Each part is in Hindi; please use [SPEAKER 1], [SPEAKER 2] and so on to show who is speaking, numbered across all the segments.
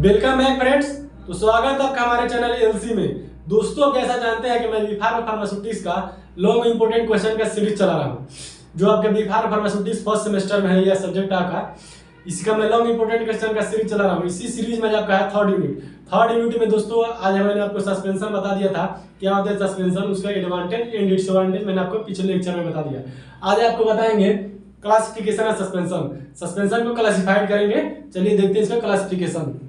[SPEAKER 1] Welcome back friends. तो स्वागत है आपका हमारे चैनल एलसी में। दोस्तों जैसा जानते हैं कि मैं बी.फार्म फार्मास्यूटिक्स का लॉन्ग इंपोर्टेंट क्वेश्चन का सीरीज चला रहा हूं, जो आपके बी.फार्म फार्मास्यूटिक्स फर्स्ट सेमेस्टर में है। यह सब्जेक्ट आपका, इसका मैं लॉन्ग इंपोर्टेंट क्वेश्चन का सीरीज चला रहा हूं। इसी सीरीज में आपका है थर्ड यूनिट में दोस्तों आज मैंने आपको सस्पेंशन बता दिया था, क्या होता है सस्पेंशन, उसका एडवांटेज एंड डिसएडवांटेज मैंने आपको पिछले लेक्चर में बता दिया। आज आपको बताएंगे क्लासिफिकेशन ऑफ सस्पेंशन को क्लासिफाइड करेंगे। चलिए देखते हैं इसका क्लासिफिकेशन।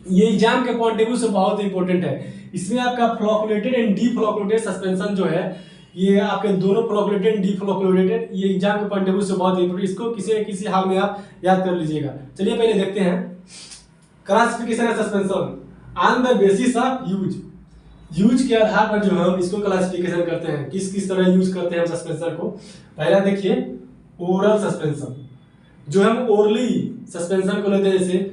[SPEAKER 1] ये एग्जाम के पॉइंट ऑफ व्यू से बहुत इंपॉर्टेंट है। इसमें आपका फ्लोकुलेटेड एंड डीफ्लोकुलेटेड सस्पेंशन जो है, ये आपके दोनों फ्लोकुलेटेड एंड डीफ्लोकुलेटेड, ये एग्जाम के पॉइंट ऑफ व्यू से बहुत इंपॉर्टेंट। इसको किसी न किसी हाल में आप याद कर लीजिएगा। चलिए पहले देखते हैं classification of suspension on the basis of use के आधार पर जो हम इसको क्लासिफिकेशन करते हैं, किस किस तरह यूज करते हैं हम सस्पेंशन को। पहला देखिए ओरल सस्पेंशन, जो हम ओरली सस्पेंशन को लेते हैं, जैसे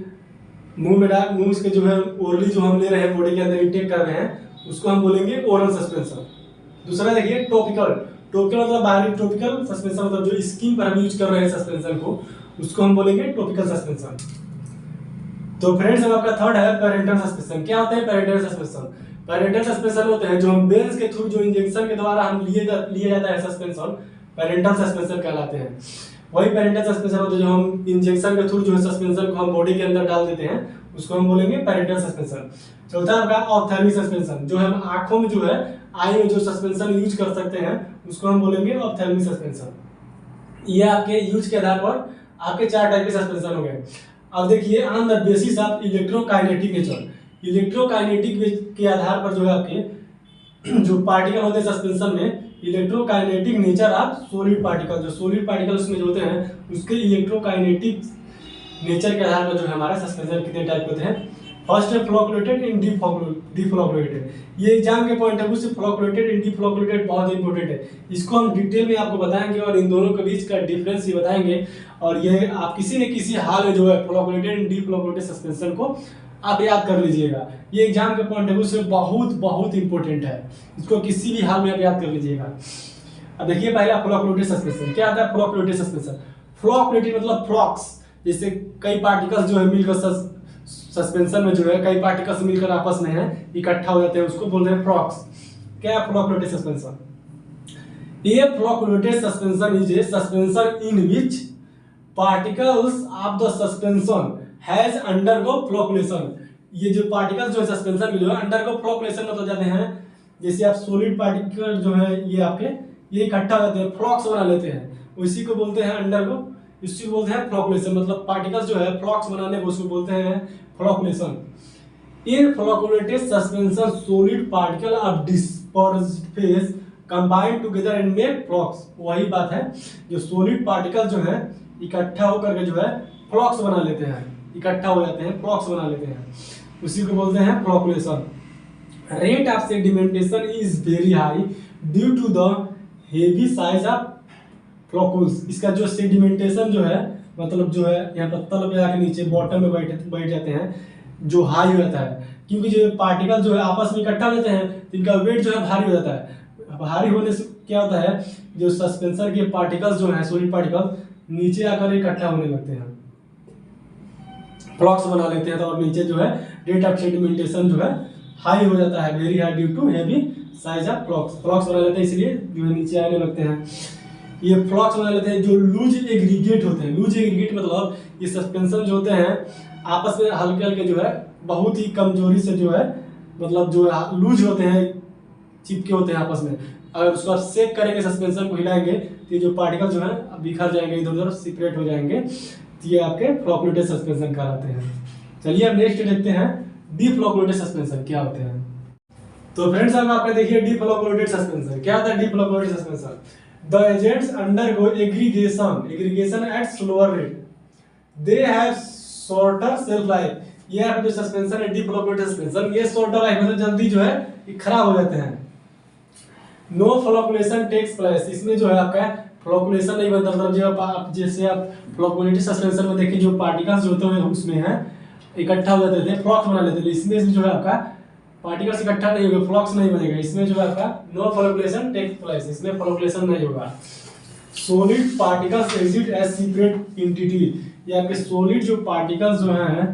[SPEAKER 1] मुंह के जो है ओरली जो हम ले रहे हैं, बॉडी के अंदर इंटेक कर रहे हैं, उसको हम बोलेंगे ओरल सस्पेंशन। दूसरा देखिए टॉपिकल मतलब बाहरी, टॉपिकल सस्पेंशन मतलब जो स्किन पर हम यूज कर रहे हैं सस्पेंशन को, उसको हम बोलेंगे टॉपिकल सस्पेंशन। तो फ्रेंड्स अब आपका थर्ड है पेरेंटल सस्पेंशन। क्या होता है पेरेंटल सस्पेंशन? पेरेंटल सस्पेंशन होते हैं जो हम बेल्स के थ्रू, जो इंजेक्शन के द्वारा हम लिए जाता है सस्पेंशन, पेरेंटल सस्पेंशन कहलाते हैं। वही पेरेंटल सस्पेंशन होता है जो हम इंजेक्शन के थ्रू जो है सस्पेंशन को हम बॉडी के अंदर डाल देते हैं, उसको हम बोलेंगे पेरेंटल सस्पेंशन। चौथा आपका ऑप्थेल्मिक सस्पेंशन, जो हम आंखों में जो है आई में जो सस्पेंशन यूज कर सकते हैं, उसको हम बोलेंगे ऑप्थेल्मिक सस्पेंशन। ये आपके यूज के आधार पर आपके 4 टाइप के सस्पेंशन हो गए। अब देखिए on the basis of electrokinetic nature, electrokinetic के आधार पर जो है आपके जो पार्टिकल होते हैं सस्पेंशन में, electrokinetic nature of solid particle, जो सॉलिड पार्टिकल उसमें जो होते हैं उसके इलेक्ट्रोकाइनेटिक नेचर के आधार पर जो है हमारा सस्पेंशन कितने टाइप होते हैं। फर्स्ट है फ्लोकुलेटेड एंड डीफ्लोकुलेटेड। ये एग्जाम के पॉइंट ऑफ व्यू से फ्लोकुलेटेड एंड डीफ्लोकुलेटेड बहुत इंपॉर्टेंट है। इसको हम डिटेल में आपको बताएंगे और इन दोनों के बीच का डिफरेंस ही बताएंगे। और ये आप किसी न किसी हाल में जो है फ्लोकुलेटेड एंड डीफ्लोकुलेटेड सस्पेंशन को आप याद कर लीजिएगा। ये एग्जाम के पॉइंट ऑफ व्यू से बहुत इंपॉर्टेंट है, इसको किसी भी हाल में आप याद कर लीजिएगा। अब देखिए पहला फ्लोकुलेटेड सस्पेंशन। क्या आता है फ्लोकुलेटेड सस्पेंशन? फ्लोकुलेटेड मतलब फ्लॉक्स, जैसे कई पार्टिकल्स जो है मिलकर सस्पेंशन में जो है कई पार्टिकल्स मिलकर आपस में है इकट्ठा हो जाते हैं, उसको बोलते हैं फ्लॉक्स। क्या है फ्लोकुलेटेड सस्पेंशन? ये flocculated suspension is a suspension in which particles of the suspension has undergo flocculation. ये जो पार्टिकल्स जो है सस्पेंशन में जो है अंडरगो फ्लोकुलेशन मतलब जाते हैं, जैसे आप सॉलिड पार्टिकल जो है ये आपके ये इकट्ठा हो जाते हैं, फ्लॉक्स बना लेते हैं, उसी को बोलते हैं अंडरगो, इसी को बोलते हैं फ्लोकुलेशन। मतलब पार्टिकल्स जो है फ्लॉक्स बनाने को उसको बोलते हैं flocculation. In flocculated suspension solid particle of dispersed phase combine together and make flocs. वही बात है, जो सॉलिड पार्टिकल जो है इकट्ठा होकर के जो है फ्लॉक्स बना लेते हैं, इकट्ठा हो जाते हैं, फ्लॉक्स बना लेते हैं, उसी को बोलते हैं flocculation. Rate of sedimentation is very high due to the heavy size of floccules. इसका जो सेडिमेंटेशन जो है मतलब जो है यहाँ पर तल पे आके नीचे बॉटम में बैठ जाते हैं, जो हाई हो जाता है, क्योंकि जो पार्टिकल जो है आपस में इकट्ठा हो जाते हैं तो इनका वेट जो है भारी हो जाता है। भारी होने से क्या होता है, जो सस्पेंशन के पार्टिकल्स जो है सॉलिड पार्टिकल नीचे आकर इकट्ठा होने लगते हैं, फ्लॉक्स बना लेते हैं, तो और नीचे जो है रेट ऑफ सेडिमेंटेशन जो है हाई हो जाता है, very high due to heavy size of flocs बना लेते हैं, इसलिए जो है नीचे आने लगते हैं। ये फ्लॉक्स बना लेते हैं जो लूज एग्रीगेट होते हैं। लूज एग्रीगेट मतलब ये सस्पेंशन जो होते हैं आपस में हल्के हल्के जो है बहुत ही कमजोरी से जो है मतलब जो लूज होते हैं, चिपके होते हैं आपस में। अगर उसको आप शेक करेंगे, सस्पेंशन को हिलाएंगे, तो ये जो पार्टिकल जो है बिखर जाएंगे, इधर उधर सेपरेट हो जाएंगे, तो ये आपके फ्लोकुलेटेड सस्पेंशन कहलाते हैं। चलिए अब नेक्स्ट देखते हैं डीफ्लोकुलेटेड सस्पेंशन क्या होते हैं। तो फ्रेंड्स अब आपने देखिए डीफ्लोकुलेटेड सस्पेंशन। क्या होता है डीफ्लोकुलेटेड suspension? The agents undergo aggregation at slower rate. They have shorter shelf life. ये आपका जो सस्पेंशन है डीफ्लोकुलेटेड सस्पेंशन, ये शॉर्टर लाइफ मतलब जल्दी जो है ये खराब हो जाते हैं। नो फ्लोकुलेशन टेक्स प्लेस, इसमें जो है आपका फ्लोकुलेशन नहीं बनता। मतलब जो आप जैसे आप फ्लोकुलेटेड सस्पेंशन में देखिए जो पार्टिकल्स जो होते हैं उसमें है इकट्ठा हो जाते थे, फ्लॉक्स बना लेते थे। इसमें जो है आपका पार्टिकल्स इकट्ठा नहीं होगा, फ्लॉक्स नहीं बनेगा, इसमें जो है आपका नो फ्लोकुलेशन टेक्स प्लेस, इसमें फ्लोकुलेशन नहीं होगा। Solid particles exist as separate entity, ये आपके सॉलिड जो पार्टिकल्स जो हैं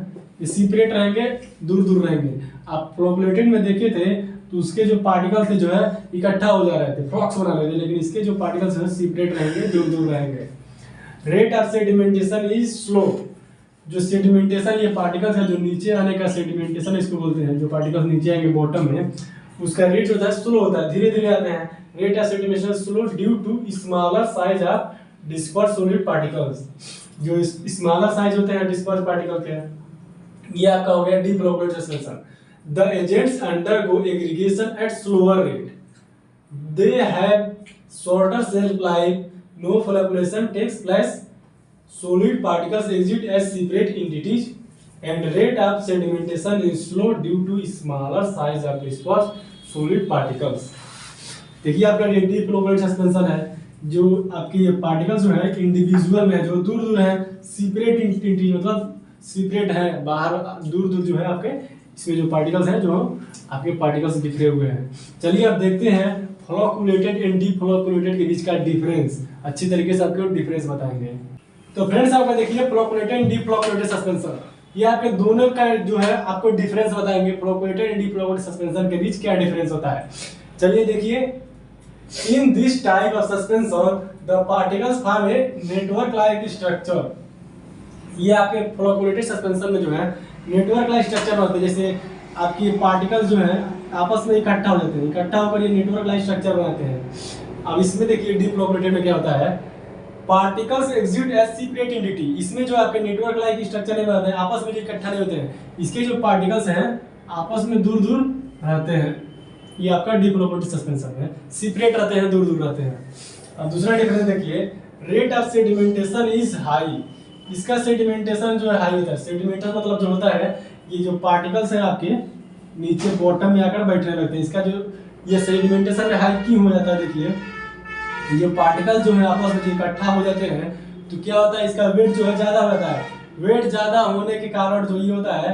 [SPEAKER 1] ये सेपरेट रहेंगे, दूर दूर रहेंगे। आप फ्लोकुलेटेड में देखे थे तो उसके जो पार्टिकल्स थे जो है इकट्ठा हो जा रहे थे, फ्रॉक्स बना रहे थे, लेकिन इसके जो पार्टिकल्स हैं सेपरेट रहेंगे, दूर दूर रहेंगे। Rate of sedimentation is slow. जो सेडिमेंटेशन, ये पार्टिकल्स है जो नीचे आने का सेडिमेंटेशन इसको बोलते हैं, जो पार्टिकल्स नीचे आएंगे बॉटम में, उसका रेट होता है स्लो होता है, धीरे धीरे आते हैं। Rate of sedimentation slow due to smaller size of disperse solid particles. जो स्मॉलर साइज होते हैं डिस्पर्स पार्टिकल के, ये आपका हो गया deflocculated suspension. The agents undergo aggregation at slower rate, they have shorter shelf life, no flocculation takes place, solid particles exit as separate entities, and rate of sedimentation is slow due to smaller size of dispersed solid particles। देखिए आपका डिफ्लोकुलेटेड सस्पेंशन है, जो आपके ये पार्टिकल्स जो है इंडिविजुअल में जो दूर दूर है, सेपरेट एंटिटी मतलब सेपरेट है, बाहर दूर दूर जो है आपके इसमें जो पार्टिकल्स हैं जो आपके पार्टिकल्स बिखरे हुए हैं। चलिए अब देखते हैं फ्लोकुलेटेड एंड डिफ्लोकुलेटेड के बीच का डिफरेंस, अच्छी तरीके से आपको डिफरेंस बताएंगे। तो फ्रेंड्स आपका देखिए फ्लोकुलेटेड एंड डिफ्लोकुलेटेड सस्पेंशन, ये आपके दोनों का जो है आपको डिफरेंस बताएंगे, फ्लोकुलेटेड एंड डिफ्लोकुलेटेड सस्पेंशन के बीच क्या डिफरेंस होता है। चलिए देखिए, in this type of suspension the particles form a network like structure. ये आपके फ्लोकुलेटेड सस्पेंशन में जो है नेटवर्क लाइक स्ट्रक्चर होते हैं, जैसे आपकी पार्टिकल्स जो है आपस में इकट्ठा हो जाते हैं, इकट्ठा होकर ये नेटवर्क लाइक स्ट्रक्चर बनाते हैं। अब इसमें देखिए डिफ्लोकुलेटेड में क्या होता है, particles exist as separate entity. इसमें जो आपके नेटवर्क लाइक स्ट्रक्चर नहीं बनाते हैं, आपस में जो इकट्ठा नहीं होते हैं, इसके जो पार्टिकल्स हैं आपस में दूर दूर रहते हैं। ये आपका डिफ्लोकुलेटेड सस्पेंशन है, सेपरेट रहते हैं, दूर दूर रहते हैं। अब दूसरा डिफरेंस देखिए, rate of sedimentation is high. इसका सेडिमेंटेशन जो है हाई होता है। सेडिमेंटेशन मतलब जो होता है ये जो पार्टिकल्स है आपके नीचे बॉटम में आकर बैठने लगते हैं, इसका जो ये सेडिमेंटेशन हाई क्यों हो जाता है, देखिए ये पार्टिकल जो है आपस में इकट्ठा हो जाते हैं तो क्या होता है, इसका वेट जो है ज्यादा होता है। वेट ज्यादा होने के कारण जो ये होता है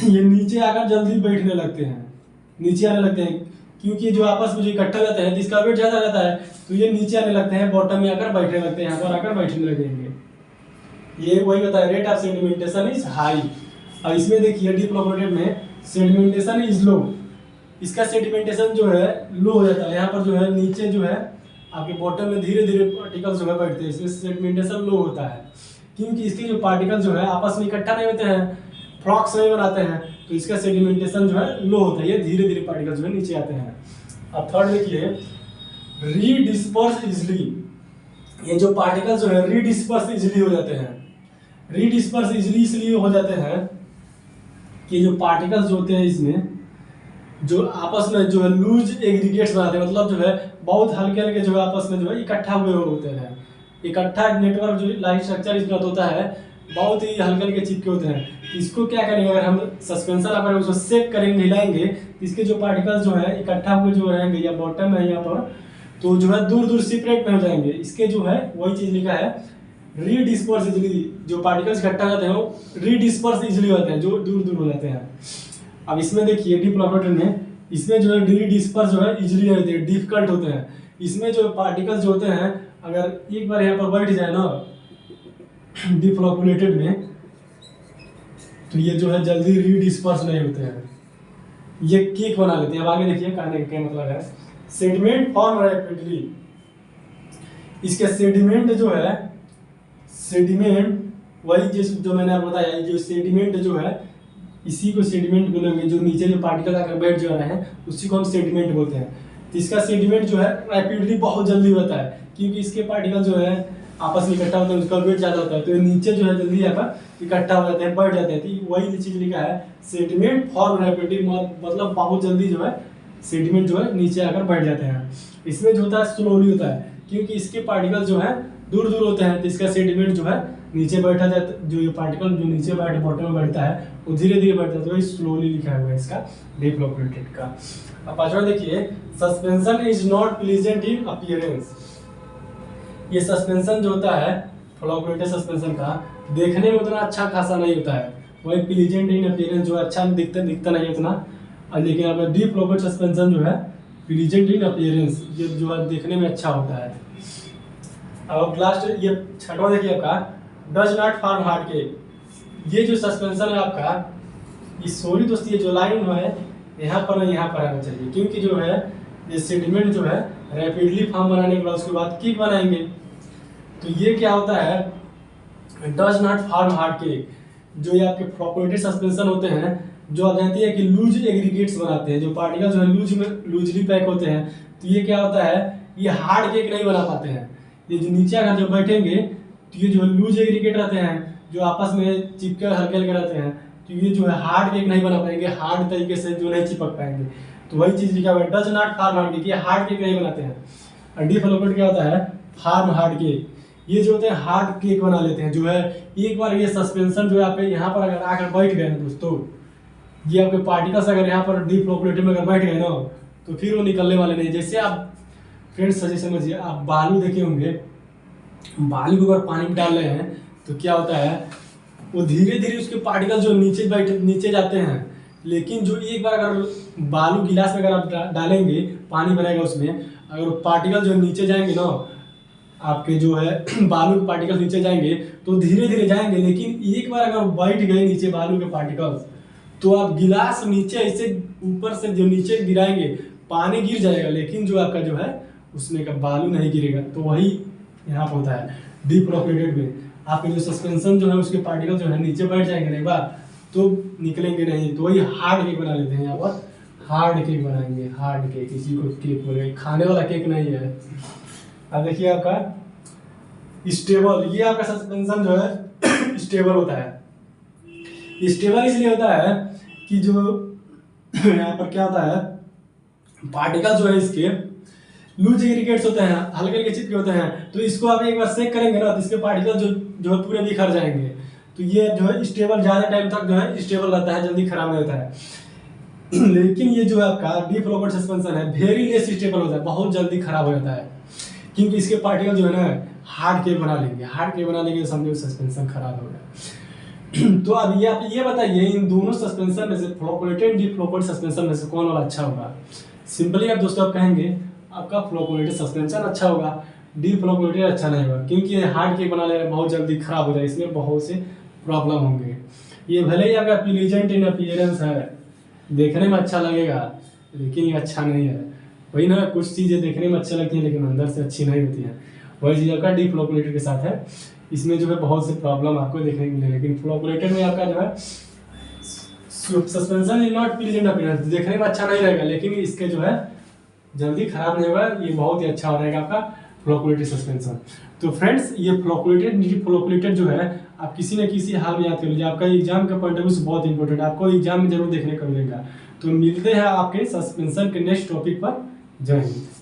[SPEAKER 1] ये नीचे आकर जल्दी बैठने लगते हैं, नीचे आने लगते हैं, क्योंकि जो आपस में जो इकट्ठा हो जाते हैं जिसका वेट ज्यादा रहता है तो ये नीचे आने लगते हैं, बॉटम में आकर बैठने लगते हैं, यहाँ पर आकर बैठने लगेंगे। ये वही होता है, rate of sedimentation is high. अब इसमें देखिए डिफ्लोकुलेटेड में सेडिमेंटेशन इज लो। इसका सेडिमेंटेशन जो है लो हो जाता है, यहाँ पर जो है नीचे जो है आपके बॉटम में धीरे धीरे पार्टिकल्स जो है बैठते हैं, इसमें सेडिमेंटेशन लो होता है, क्योंकि इसके जो पार्टिकल जो है आपस में इकट्ठा नहीं होते हैं, फ्लॉक्स नहीं बनाते हैं, तो इसका सेडिमेंटेशन जो है लो होता है, ये धीरे धीरे पार्टिकल जो है नीचे आते हैं। अब थर्ड देखिए, रीडिस्पर्स इजली। ये जो पार्टिकल जो है रीडिस्पर्स इजली हो जाते हैं। रीडिस्पर्स इजली इसलिए हो जाते हैं कि जो पार्टिकल्स जो होते हैं इसमें जो आपस में जो है लूज एग्रीगेट्स बनाते हैं, मतलब जो है बहुत हल्के हल्के जो है आपस में जो है इकट्ठा हुए होते हैं। इकट्ठा नेटवर्क जो लाइट स्ट्रक्चर इसका होता है बहुत ही हल्के हल्के चिपके होते हैं। इसको क्या करेंगे, अगर हम सस्पेंशन अगर उसको सेक करेंगे, हिलाएंगे, इसके जो पार्टिकल्स जो है इकट्ठा हुए जो रहेंगे या बॉटम है यहाँ पर, तो जो है दूर दूर सेपरेट में हो जाएंगे। इसके जो है वही चीज लिखा है, रीडिस्पर्स इजली। जो पार्टिकल्स इकट्ठा हो जाते हैं वो रीडिस्पर्स इजली होते हैं, जो दूर दूर हो जाते हैं। अब इसमें देखिए डिफ्लोकुलेटेड में इसमें जो है रीडिस्पर्स जो है इजली होते हैं, डिफिकल्ट होते हैं। इसमें जो पार्टिकल्स जो होते हैं अगर एक बार यहाँ पर बैठ जाए ना डिफ्लोकुलेटेड में, तो ये जो है जल्दी रीडिस्पर्स नहीं होते हैं, ये केक बना लेते हैं। अब आगे देखिए कहने का क्या मतलब है, सेडिमेंट फॉर्म रैपिडली। इसके सेडिमेंट जो है, सेडिमेंट वही जो मैंने आपको बताया, जो सेडिमेंट जो है इसी को सेडिमेंट बोलेंगे, जो नीचे जो पार्टिकल आकर बैठ जा रहे हैं उसी को हम सेडिमेंट बोलते हैं। तो इसका सेडिमेंट जो है रैपिडली बहुत जल्दी होता है, क्योंकि इसके पार्टिकल जो है आपस में इकट्ठा होते हैं, उसका वेट ज़्यादा होता है, तो नीचे जो है जल्दी आकर इकट्ठा हो जाते हैं, बैठ जाते हैं। तो वही चीज़ लिखा है सेडिमेंट फॉर्म रैपिडली, मतलब बहुत जल्दी जो है सेडिमेंट जो है नीचे आकर बैठ जाते हैं। इसमें जो होता है स्लोली होता है, क्योंकि इसके पार्टिकल जो है दूर दूर होते हैं, तो इसका सेडिमेंट जो है नीचे बैठा जाता है। जो ये पार्टिकल जो नीचे बैठे बॉटम में बैठता है वो धीरे धीरे बैठता है, तो वही स्लोली लिखा हुआ है इसका डिफ्लोकुलेटेड का। अब पांचवा देखिए, suspension is not pleasant in appearance. ये सस्पेंशन जो होता है फ्लोकुलेटेड सस्पेंशन का देखने में उतना अच्छा खासा नहीं होता है, वही प्लीजेंट इन अपीयरेंस जो अच्छा दिखता नहीं उतना। और लेकिन अब डिफ्लोकुलेटेड सस्पेंशन जो है प्लीजेंट इन अपीयरेंस, ये जो है देखने में अच्छा होता है। अब लास्ट ये छठवां देखिए आपका, does not form hard cake. ये जो सस्पेंशन है आपका, ये सॉरी दोस्तों, ये जो लाइन है यहाँ पर यहाँ पर आना चाहिए, क्योंकि जो है ये सेडिमेंट जो है रैपिडली फॉर्म बनाने के बाद उसके बाद किक बनाएंगे। तो ये क्या होता है, does not form hard cake. जो ये आपके फ्लोकुलेटेड सस्पेंशन होते हैं, जो आप जानती है कि लूज एग्रीगेट्स बनाते हैं, जो पार्टिकल जो है लूज में लूजली पैक होते हैं, तो ये क्या होता है, ये हार्ड केक नहीं बना पाते हैं। ये जो नीचे अगर जो बैठेंगे तो ये जो लूज एग्रीगेट रहते हैं, जो आपस में चिपके हल्के हल्के रहते हैं, तो ये जो है हार्ड केक नहीं बना पाएंगे, हार्ड तरीके से जो नहीं चिपक पाएंगे। तो वही चीज लिखा हुआ है, does not form hard cake, ये हार्ड केक नहीं बनाते हैं। और डीफ्लोकुलेट क्या होता है, फार्म हार्ड केक। ये जो होते हैं हार्ड केक बना लेते हैं। जो है एक बार ये सस्पेंशन जो है आपके यहाँ पर अगर आकर बैठ गए ना दोस्तों, ये आपके पार्टिकल्स अगर यहाँ पर डीफ्लोकुलेटेड में अगर बैठ गए ना, तो फिर वो निकलने वाले नहीं। जैसे आप फ्रेंड्स सही समझिए, आप बालू देखे होंगे, बालू को अगर पानी में डाल रहे हैं तो क्या होता है, वो धीरे धीरे उसके पार्टिकल जो नीचे जाते हैं। लेकिन जो एक बार अगर बालू गिलास में अगर आप डालेंगे, पानी भरेगा उसमें, अगर पार्टिकल जो नीचे जाएंगे ना, आपके जो है बालू के पार्टिकल नीचे जाएंगे तो धीरे धीरे जाएंगे। लेकिन एक बार अगर बैठ गए नीचे बालू के पार्टिकल्स, तो आप गिलास नीचे ऐसे ऊपर से जो नीचे गिराएंगे, पानी गिर जाएगा, लेकिन जो आपका जो है उसमें का बालू नहीं गिरेगा। तो वही यहाँ पर होता है डीफ्लोकुलेटेड में, आपके जो सस्पेंशन जो है उसके पार्टिकल जो है नीचे बैठ जाएंगे एक बार, तो निकलेंगे नहीं। तो वही हार्ड केक बना लेते हैं। यहाँ पर हार्ड केक बनाएंगे, हार्ड केक, इसी को केक बोलेंगे, खाने वाला केक नहीं है। अब देखिए आपका स्टेबल, ये आपका सस्पेंशन जो है स्टेबल होता है। स्टेबल इसलिए होता है कि जो यहाँ पर क्या होता है, पार्टिकल जो है इसके लूज एग्रीगेट्स होते हैं, हल्के हल्के चिपके होते हैं। तो इसको आप एक बार सेक करेंगे ना, तो इसके पार्टिकल जो है पूरे बिखर जाएंगे। तो ये जो है स्टेबल ज़्यादा टाइम तक जो है स्टेबल रहता है, जल्दी खराब नहीं होता है। लेकिन ये जो है आपका डीफ्लोकुलेटेड सस्पेंशन है, वेरी लेस स्टेबल होता है, बहुत जल्दी खराब हो जाता है, क्योंकि इसके पार्टिकल जो है ना हार्ड केक बना लेंगे। हार्ड केक बना लेंगे तो समझो सस्पेंशन खराब हो गया। तो अब ये आप ये बताइए, इन दोनों सस्पेंशन में से फ्लोकुलेटेड डीफ्लोकुलेटेड सस्पेंशन में से कौन वाला अच्छा होगा? सिंपली आप दोस्तों आप कहेंगे आपका फ्लोकुलेटेड सस्पेंशन अच्छा होगा, डीफ्लोकुलेटेड अच्छा नहीं होगा, क्योंकि ये हार्ड केक बना लेगा बहुत जल्दी खराब हो जाए, इसमें बहुत से प्रॉब्लम होंगे। ये भले ही आपका प्लीजेंट इन अपीयरेंस है, देखने में अच्छा लगेगा, लेकिन ये अच्छा नहीं है। वही ना, कुछ चीज़ें देखने में अच्छी लगती हैं लेकिन अंदर से अच्छी नहीं होती हैं। वही चीज़ आपका डीफ्लोकुलेटेड के साथ है, इसमें जो है बहुत से प्रॉब्लम आपको देखने को मिले। लेकिन फ्लोकुलेटेड में आपका जो है suspension is not pleasant appearance, देखने में अच्छा नहीं रहेगा, लेकिन इसके जो है जल्दी खराब नहीं होगा, ये बहुत ही अच्छा हो रहेगा आपका फ्लोकुलेटेड सस्पेंशन। तो फ्रेंड्स, ये फ्लोकुलेटेड डीफ्लोकुलेटेड जो है आप किसी न किसी हाल में याद कर लीजिए, आपका एग्जाम का पॉइंट ऑफ व्यू से बहुत इंपॉर्टेंट है, आपको एग्जाम में जरूर देखने को मिलेगा। तो मिलते हैं आपके सस्पेंशन के नेक्स्ट टॉपिक पर। जय हिंद।